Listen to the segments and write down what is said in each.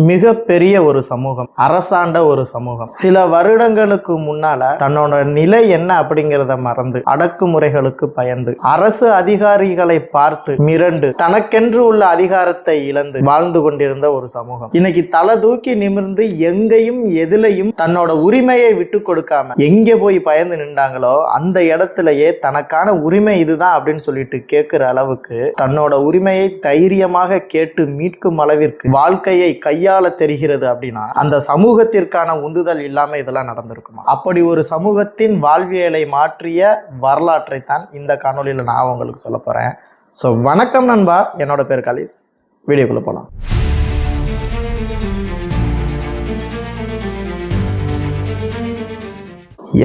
மிக பெரிய ஒரு சமூகம், அரசாண்ட ஒரு சமூகம். சில வருடங்களுக்கு முன்னால தன்னோட நிலை என்ன அப்படிங்கிறத மறந்து, அடக்குமுறைகளுக்கு பயந்து, அரசு அதிகாரிகளை பார்த்து மிரண்டு, தனக்கென்று உள்ள அதிகாரத்தை இழந்து வாழ்ந்து கொண்டிருந்த ஒரு சமூகம். இன்னைக்கு தலை தூக்கி நிமிர்ந்து எங்கேயும் எதிலையும் தன்னோட உரிமையை விட்டு கொடுக்காம எங்க போய் பயந்து நின்றாங்களோ அந்த இடத்திலேயே தனக்கான உரிமை இதுதான் அப்படின்னு சொல்லிட்டு கேட்கிற அளவுக்கு தன்னோட உரிமையை தைரியமாக கேட்டு மீட்கும் அளவிற்கு வாழ்க்கையை கையாள தெரிகிறது அப்படின்னா அந்த சமூகத்திற்கான உந்துதல் இல்லாம இதெல்லாம் நடந்திருக்குமா? அப்படி ஒரு சமூகத்தின் வாழ்வியலை மாற்றிய வரலாற்றை தான் இந்த காணொலியில நான் உங்களுக்கு சொல்ல போறேன். ஸோ வணக்கம் நண்பா, என்னோட பேர் கலிஸ். வீடியோக்குள்ள போலாம்.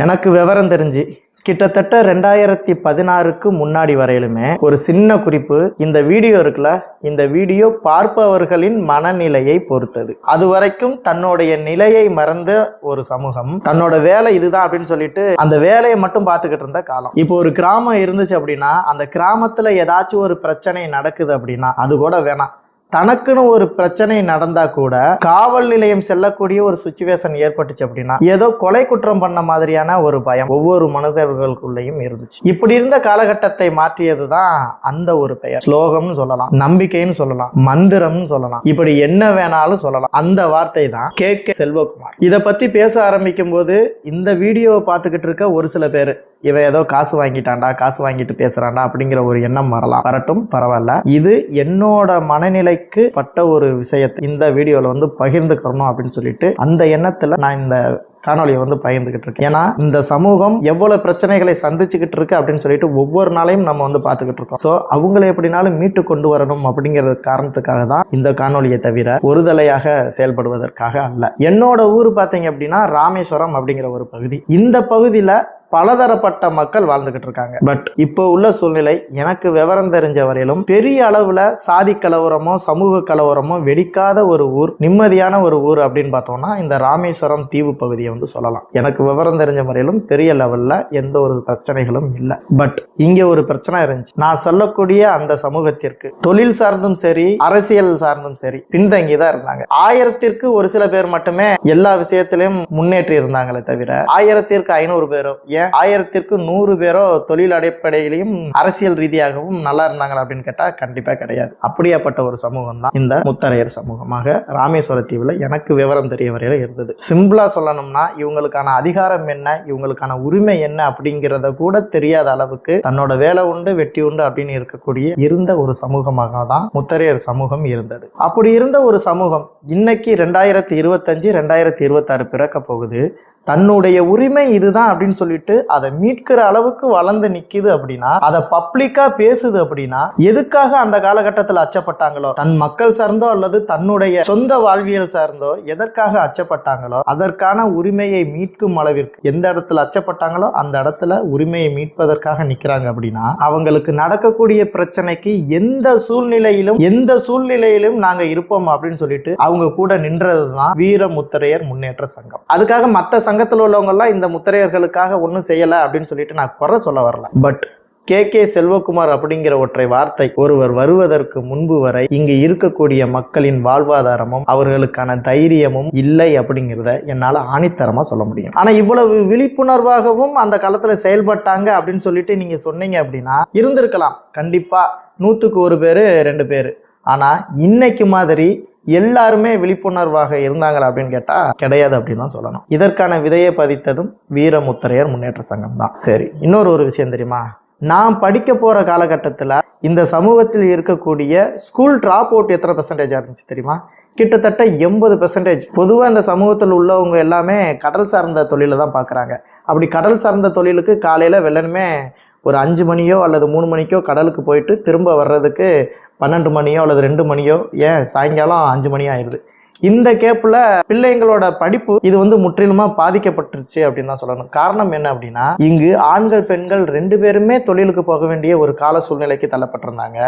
எனக்கு விவரம் தெரிஞ்சு கிட்டத்தட்ட 2016க்கு முன்னாடி வரையிலுமே ஒரு சின்ன குறிப்பு, இந்த வீடியோ இருக்குல்ல, இந்த வீடியோ பார்ப்பவர்களின் மனநிலையை பொறுத்தது. அது வரைக்கும் தன்னுடைய நிலையை மறந்த ஒரு சமூகம், தன்னோட வேலை இதுதான் அப்படின்னு சொல்லிட்டு அந்த வேலையை மட்டும் பார்த்துக்கிட்டு இருந்த காலம். இப்போ ஒரு கிராமம் இருந்துச்சு அப்படின்னா அந்த கிராமத்துல ஏதாச்சும் ஒரு பிரச்சனை நடக்குது அப்படின்னா அது கூட வேணாம், தனக்குன்னு ஒரு பிரச்சனை நடந்தா கூட காவல் நிலையம் செல்லக்கூடிய ஒரு சிச்சுவேஷன் ஏற்பட்டுச்சு அப்படின்னா ஏதோ கொலை குற்றம் பண்ண மாதிரியான ஒரு பயம் ஒவ்வொரு மனிதர்களுக்குள்ளேயும் இருந்துச்சு. இப்படி இருந்த காலகட்டத்தை மாற்றியதுதான் அந்த ஒரு பெயர். ஸ்லோகம்னு சொல்லலாம், நம்பிக்கைன்னு சொல்லலாம், மந்திரம்னு சொல்லலாம், இப்படி என்ன வேணாலும் சொல்லலாம். அந்த வார்த்தை தான் கே செல்வகுமார். இதை பத்தி பேச ஆரம்பிக்கும் போது இந்த வீடியோவை பார்த்துக்கிட்டு இருக்க ஒரு சில பேர் இவன் ஏதோ காசு வாங்கிட்டான்டா, காசு வாங்கிட்டு பேசுறான்டா அப்படிங்கிற ஒரு எண்ணம் வரட்டும், பரவாயில்ல. இது என்னோட மனநிலைக்கு பட்ட ஒரு விஷயத்தை இந்த வீடியோல பகிர்ந்துக்கணும் அப்படின்னு சொல்லிட்டு அந்த எண்ணத்துல நான் இந்த காணொலியை பகிர்ந்துகிட்டு இருக்கேன். ஏன்னா இந்த சமூகம் எவ்வளவு பிரச்சனைகளை சந்திச்சுக்கிட்டு இருக்கு அப்படின்னு சொல்லிட்டு ஒவ்வொரு நாளையும் நம்ம பார்த்துக்கிட்டு இருக்கோம். ஸோ அவங்களை எப்படினாலும் மீட்டு கொண்டு வரணும் அப்படிங்கிற காரணத்துக்காக தான் இந்த காணொலியை தவிர ஒருதலையாக செயல்படுவதற்காக அல்ல. என்னோட ஊர் பார்த்தீங்க அப்படின்னா ராமேஸ்வரம் அப்படிங்கிற ஒரு பகுதி. இந்த பகுதியில பலதரப்பட்ட மக்கள் வாழ்ந்துகிட்டு இருக்காங்க. பட் இப்போ உள்ள சூழ்நிலை எனக்கு விவரம் தெரிஞ்ச வரையிலும் பெரிய அளவுல சாதி கலவரமோ சமூக கலவரமோ வெடிக்காத ஒரு ஊர், நிம்மதியான ஒரு ஊர் அப்படின்னு பார்த்தோம்னா இந்த ராமேஸ்வரம் தீவு பகுதியை சொல்லலாம். எனக்கு விவரம் தெரிஞ்ச வரையிலும் பெரிய லெவல்ல எந்த ஒரு பிரச்சனைகளும் இல்லை. பட் இங்க ஒரு பிரச்சனை இருந்துச்சு. நான் சொல்லக்கூடிய அந்த சமூகத்திற்கு தொழில் சார்ந்தும் சரி அரசியல் சார்ந்தும் சரி பின்தங்கி தான் இருந்தாங்க. 1000ற்கு ஒரு சில பேர் மட்டுமே எல்லா விஷயத்திலும் முன்னேற்றி இருந்தாங்களே தவிர 1500 பேரோ 1000ற்கு 100 பேரோ தொழில் அடிப்படையிலையும் அரசியல் ரீதியாகவும் நல்லா இருந்தாங்க அப்படின்னு கேட்டா கண்டிப்பா கிடையாது. அப்படியாப்பட்ட ஒரு சமூகம் தான் இந்த முத்தரையர் சமூகமாக ராமேஸ்வர தீவுல எனக்கு விவரம் தெரிய வரையில இருந்தது. சிம்பிளா சொல்லணும்னா இவங்களுக்கான அதிகாரம் என்ன, இவங்களுக்கான உரிமை என்ன அப்படிங்கிறத கூட தெரியாத அளவுக்கு தன்னோட வேலை உண்டு வெட்டி உண்டு அப்படின்னு இருக்கக்கூடிய இருந்த ஒரு சமூகமாக தான் முத்தரையர் சமூகம் இருந்தது. அப்படி இருந்த ஒரு சமூகம் இன்னைக்கு 2025 2026 பிறக்க போகுது. தன்னுடைய உரிமை இதுதான் அப்படின்னு சொல்லிட்டு அதை மீட்கிற அளவுக்கு வளர்ந்து நிக்குது அப்படின்னா, அதை பப்ளிக்கா பேசுது அப்படின்னா எதுக்காக அந்த காலகட்டத்தில் அச்சப்பட்டாங்களோ, தன் மக்கள் சார்ந்தோ அல்லது தன்னுடைய சொந்த வாழ்வியல் சார்ந்தோ எதற்காக அச்சப்பட்டாங்களோ அதற்கான உரிமையை மீட்கும் அளவிற்கு எந்த இடத்துல அச்சப்பட்டாங்களோ அந்த இடத்துல உரிமையை மீட்பதற்காக நிக்கிறாங்க அப்படின்னா அவங்களுக்கு நடக்கக்கூடிய பிரச்சனைக்கு எந்த சூழ்நிலையிலும் நாங்க இருப்போம் அப்படின்னு சொல்லிட்டு அவங்க கூட நின்றதுதான் வீர முத்தரையர் முன்னேற்ற சங்கம். அதுக்காக மற்ற சங்கத்தில் உள்ளவங்க எல்லாம் இந்த முத்தரையர்களுக்காக ஒன்றும் செய்யல அப்படின்னு சொல்லிட்டு நான் குறை சொல்ல வரல. பட் கே செல்வகுமார் அப்படிங்கிற ஒற்றை வார்த்தை ஒருவர் வருவதற்கு முன்பு வரை இங்கு இருக்கக்கூடிய மக்களின் வாழ்வாதாரமும் அவர்களுக்கான தைரியமும் இல்லை அப்படிங்கிறத என்னால ஆணித்தரமா சொல்ல முடியும். ஆனா இவ்வளவு விழிப்புணர்வாகவும் அந்த காலத்துல செயல்பட்டாங்க அப்படின்னு சொல்லிட்டு நீங்க சொன்னீங்க அப்படின்னா இருந்திருக்கலாம். கண்டிப்பா 100க்கு 1 பேரு 2 பேரு. ஆனா இன்னைக்கு மாதிரி எல்லாருமே விழிப்புணர்வாக இருந்தாங்களா அப்படின்னு கேட்டா கிடையாது அப்படின்னு தான் சொல்லணும். இதற்கான விதையை பதித்ததும் வீரமுத்தரையர் முன்னேற்ற சங்கம் தான். சரி, இன்னொரு விஷயம் தெரியுமா? நான் படிக்க போற காலகட்டத்துல இந்த சமூகத்தில் இருக்கக்கூடிய ஸ்கூல் டிராப் அவுட் எத்தனை % இருந்துச்சு தெரியுமா? கிட்டத்தட்ட 80%. பொதுவாக இந்த சமூகத்தில் உள்ளவங்க எல்லாமே கடல் சார்ந்த தொழிலை தான் பார்க்குறாங்க. அப்படி கடல் சார்ந்த தொழிலுக்கு காலையில் வெள்ளனுமே ஒரு 5 மணியோ அல்லது 3 மணிக்கோ கடலுக்கு போயிட்டு திரும்ப வர்றதுக்கு 12 மணியோ அல்லது 2 மணியோ, ஏன் சாயங்காலம் 5 மணி ஆயிடுது. இந்த கேப்ல பிள்ளைங்களோட படிப்பு இது முற்றிலுமா பாதிக்கப்பட்டுருச்சு அப்படின்னு தான் சொல்லணும். காரணம் என்ன அப்படின்னா இங்கு ஆண்கள் பெண்கள் 2 பேருமே தொழிலுக்கு போக வேண்டிய ஒரு கால சூழ்நிலைக்கு தள்ளப்பட்டிருந்தாங்க.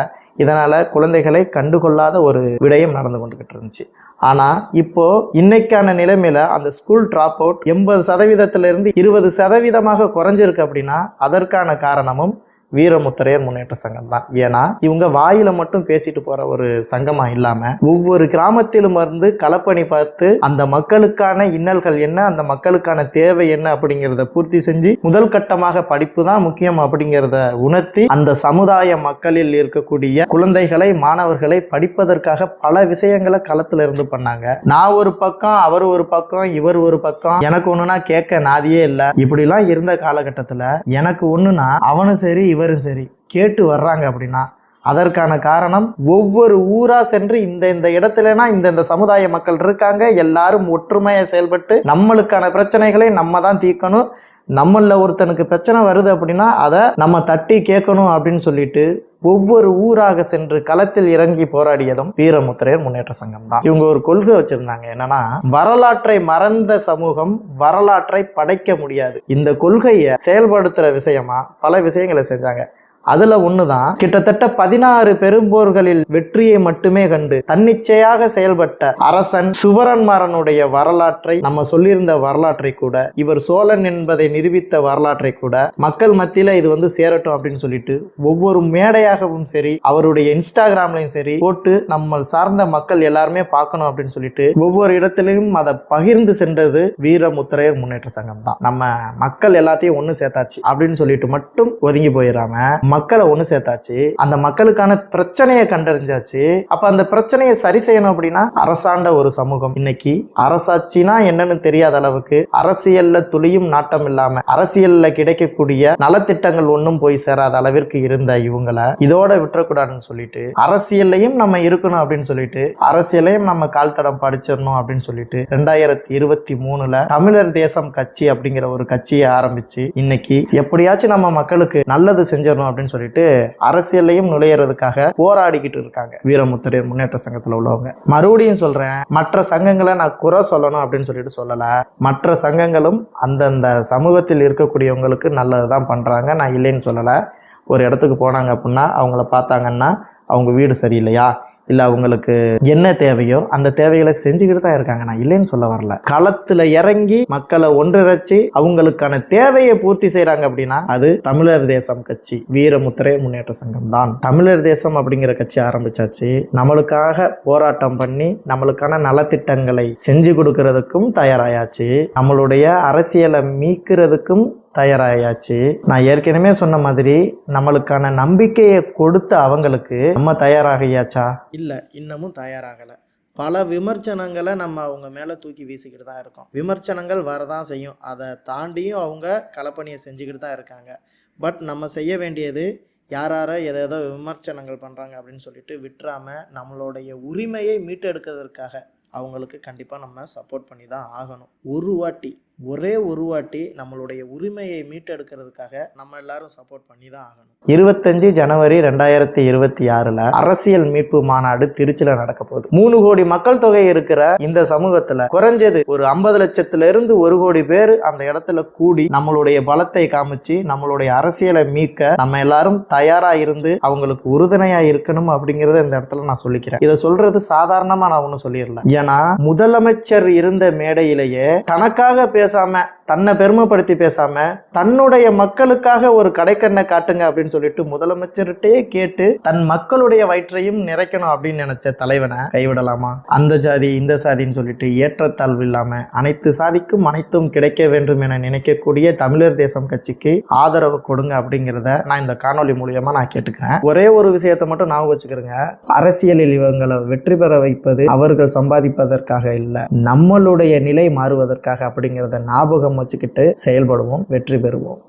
இதனால குழந்தைகளை கண்டுகொள்ளாத ஒரு விடயம் நடந்து கொண்டுகிட்டு இருந்துச்சு. ஆனா இப்போ இன்னைக்கான நிலைமையில அந்த ஸ்கூல் டிராப் அவுட் 80%இருந்து 20% குறைஞ்சிருக்கு அப்படின்னா அதற்கான காரணமும் வீரமுத்திரையர் முன்னேற்ற சங்கம் தான். ஏன்னா இவங்க வாயில மட்டும் பேசிட்டு போற ஒரு சங்கமா இல்லாம ஒவ்வொரு கிராமத்திலும் இருந்து களப்பணி பார்த்து அந்த மக்களுக்கான இன்னல்கள் என்ன, அந்த மக்களுக்கான தேவை என்ன அப்படிங்கிறத பூர்த்தி செஞ்சு முதல் கட்டமாக படிப்பு தான் முக்கியம் அப்படிங்கிறத உணர்த்தி அந்த சமுதாய மக்களில் இருக்கக்கூடிய குழந்தைகளை மாணவர்களை படிப்பதற்காக பல விஷயங்களை களத்துல இருந்து பண்ணாங்க. நான் ஒரு பக்கம், அவர் ஒரு பக்கம், இவர் ஒரு பக்கம், எனக்கு ஒண்ணுனா கேட்க நாதியே இல்லை. இப்படிலாம் இருந்த காலகட்டத்துல எனக்கு ஒண்ணுனா அவனும் சரி இவரும் சரி கேட்டு வர்றாங்க அப்படின்னா அதற்கான காரணம் ஒவ்வொரு ஊரா சென்று இந்த இடத்துலனா இந்த சமுதாய மக்கள் இருக்காங்க, எல்லாரும் ஒற்றுமையா செயல்பட்டு நம்மளுக்கான பிரச்சனைகளை நம்ம தான் தீர்க்கணும், நம்மள ஒருத்தனுக்கு பிரச்சனை வருது அப்படின்னா அதை நம்ம தட்டி கேட்கணும் அப்படின்னு சொல்லிட்டு ஒவ்வொரு ஊராக சென்று களத்தில் இறங்கி போராடியதும் வீரமுத்திரையர் முன்னேற்ற சங்கம் தான். இவங்க ஒரு கொள்கை வச்சிருந்தாங்க, என்னன்னா வரலாற்றை மறந்த சமூகம் வரலாற்றை படைக்க முடியாது. இந்த கொள்கையை செயல்படுத்துற விஷயமா பல விஷயங்களை செஞ்சாங்க. அதுல ஒண்ணுதான் கிட்டத்தட்ட 16 பெரும்போர்களில் வெற்றியை மட்டுமே கண்டு தன்னிச்சையாக செயல்பட்ட அரசன் சுவரன்மாரனுடைய வரலாற்றை, நம்ம சொல்லியிருந்த வரலாற்றை கூட, இவர் சோழன் என்பதை நிரூபித்த வரலாற்றை கூட மக்கள் மத்தியில இது சேரட்டும் அப்படின்னு சொல்லிட்டு ஒவ்வொரு மேடையாகவும் சரி அவருடைய இன்ஸ்டாகிராம்லையும் சரி போட்டு நம்ம சார்ந்த மக்கள் எல்லாருமே பார்க்கணும் அப்படின்னு சொல்லிட்டு ஒவ்வொரு இடத்திலையும் அதை பகிர்ந்து சென்றது வீரமுத்திரையர் முன்னேற்ற சங்கம் தான். நம்ம மக்கள் எல்லாத்தையும் ஒண்ணு சேர்த்தாச்சு அப்படின்னு சொல்லிட்டு மட்டும் ஒதுங்கி போயிடாம மக்களை ஒண்ணு சேர்த்தாச்சு, அந்த மக்களுக்கான பிரச்சனையை கண்டறிஞ்சாச்சு. அப்ப அந்த பிரச்சனையை சரி செய்யணும் அப்படின்னா அரசாண்ட ஒரு சமூகம் இன்னைக்கு அரசாட்சினா என்னன்னு தெரியாத அளவுக்கு அரசியல்ல துளியும் நாட்டம் இல்லாம அரசியல்ல கிடைக்கக்கூடிய நலத்திட்டங்கள் ஒன்றும் போய் சேராத அளவிற்கு இருந்த இவங்களை இதோட விட்டுறக்கூடாதுன்னு சொல்லிட்டு அரசியல்லையும் நம்ம இருக்கணும் அப்படின்னு சொல்லிட்டு அரசியலையும் நம்ம கால் தடம் படிச்சிடணும் அப்படின்னு சொல்லிட்டு 2023 தமிழர் தேசம் கட்சி அப்படிங்கிற ஒரு கட்சியை ஆரம்பிச்சு இன்னைக்கு எப்படியாச்சும் நம்ம மக்களுக்கு நல்லது செஞ்சிடணும் அப்படின்னு சொல்லிட்டு அரசியலையும் நுழையிறதுக்காக போராடிக்கிட்டு இருக்காங்க வீரமுத்திரையர் முன்னேற்ற சங்கத்துல உள்ளவங்க. மறுபடியும் சொல்றேன், மற்ற சங்கங்களை நான் குறை சொல்லணும் அப்படின்னு சொல்லிட்டு சொல்லல. மற்ற சங்கங்களும் அந்தந்த சமூகத்தில் இருக்கக்கூடியவங்களுக்கு நல்லதுதான் பண்றாங்க, நான் இல்லைன்னு சொல்லல. ஒரு இடத்துக்கு போனாங்க அப்படின்னா அவங்கள பார்த்தாங்கன்னா அவங்க வீடு சரியில்லையா, இல்லை அவங்களுக்கு என்ன தேவையோ அந்த தேவைகளை செஞ்சுக்கிட்டு தான் இருக்காங்க, நான் இல்லைன்னு சொல்ல வரல. களத்துல இறங்கி மக்களை ஒன்றிணைச்சு அவங்களுக்கான தேவையை பூர்த்தி செய்யறாங்க அப்படின்னா அது தமிழர் தேசம் கட்சி வீரமுத்திரையர் முன்னேற்ற சங்கம் தான். தமிழர் தேசம் அப்படிங்கிற கட்சி ஆரம்பிச்சாச்சு, நம்மளுக்காக போராட்டம் பண்ணி நம்மளுக்கான நலத்திட்டங்களை செஞ்சு கொடுக்கறதுக்கும் தயாராயாச்சு, நம்மளுடைய அரசியலை மீட்கிறதுக்கும் தயாராயாச்சு. நான் ஏற்கனவே சொன்ன மாதிரி நம்மளுக்கான நம்பிக்கையை கொடுத்த அவங்களுக்கு நம்ம தயாராகியாச்சா? இல்லை, இன்னமும் தயாராகலை. பல விமர்சனங்களை நம்ம அவங்க மேலே தூக்கி வீசிக்கிட்டு தான் இருக்கோம். விமர்சனங்கள் வரதான் செய்யும், அதை தாண்டியும் அவங்க களப்பணியை செஞ்சுக்கிட்டு தான் இருக்காங்க. பட் நம்ம செய்ய வேண்டியது யாரை ஏதோ விமர்சனங்கள் பண்ணுறாங்க அப்படின்னு சொல்லிட்டு விட்டுறாமல் நம்மளுடைய உரிமையை மீட்டெடுக்கிறதுக்காக அவங்களுக்கு கண்டிப்பாக நம்ம சப்போர்ட் பண்ணி தான் ஆகணும். ஒரே ஒரு வாட்டி நம்மளுடைய உரிமையை மீட்டெடுக்கிறதுக்காக நம்ம எல்லாரும் சப்போர்ட் பண்ணி தான் ஆகணும். 25 ஜனவரி 2026 அரசியல் மீட்பு மாநாடு திருச்சியில நடக்க போகுது. 3 கோடி மக்கள் தொகை இருக்கிற இந்த சமூகத்துல குறைஞ்சது ஒரு 50 லட்சத்துல இருந்து 1 கோடி பேர் அந்த இடத்துல கூடி நம்மளுடைய பலத்தை காமிச்சு நம்மளுடைய அரசியலை மீட்க நம்ம எல்லாரும் தயாரா இருந்து அவங்களுக்கு உறுதுணையா இருக்கணும் அப்படிங்கறத இந்த இடத்துல நான் சொல்லிக்கிறேன். இதை சொல்றது சாதாரணமா நான் ஒன்னும் சொல்லிடல. ஏன்னா முதலமைச்சர் இருந்த மேடையிலேயே தனக்காக பேசாம, தன்னை பெருமைப்படுத்தி பேசாம தன்னுடைய மக்களுக்காக ஒரு கடைக்கண்ணை காட்டுங்க அப்படின்னு சொல்லிட்டு முதலமைச்சர்கிட்டே கேட்டு தன் மக்களுடைய வயிற்றையும் நிறைக்கணும் அப்படின்னு நினைச்ச தலைவனை கைவிடலாமா? அந்த ஜாதி இந்த சாதின்னு சொல்லிட்டு ஏற்றத்தாழ்வு இல்லாம அனைத்து சாதிக்கும் அனைத்தும் கிடைக்க வேண்டும் என நினைக்கக்கூடிய தமிழர் தேசம் கட்சிக்கு ஆதரவு கொடுங்க அப்படிங்கிறத நான் இந்த காணொலி மூலியமா நான் கேட்டுக்கிறேன். ஒரே ஒரு விஷயத்தை மட்டும் நான் வச்சுக்கிறேங்க, அரசியலில் இவங்களை வெற்றி பெற வைப்பது அவர்கள் சம்பாதிப்பதற்காக இல்லை, நம்மளுடைய நிலை மாறுவதற்காக அப்படிங்கிறத ஞாபகம் வச்சுக்கிட்டு செயல்படுவோம், வெற்றி பெறுவோம்.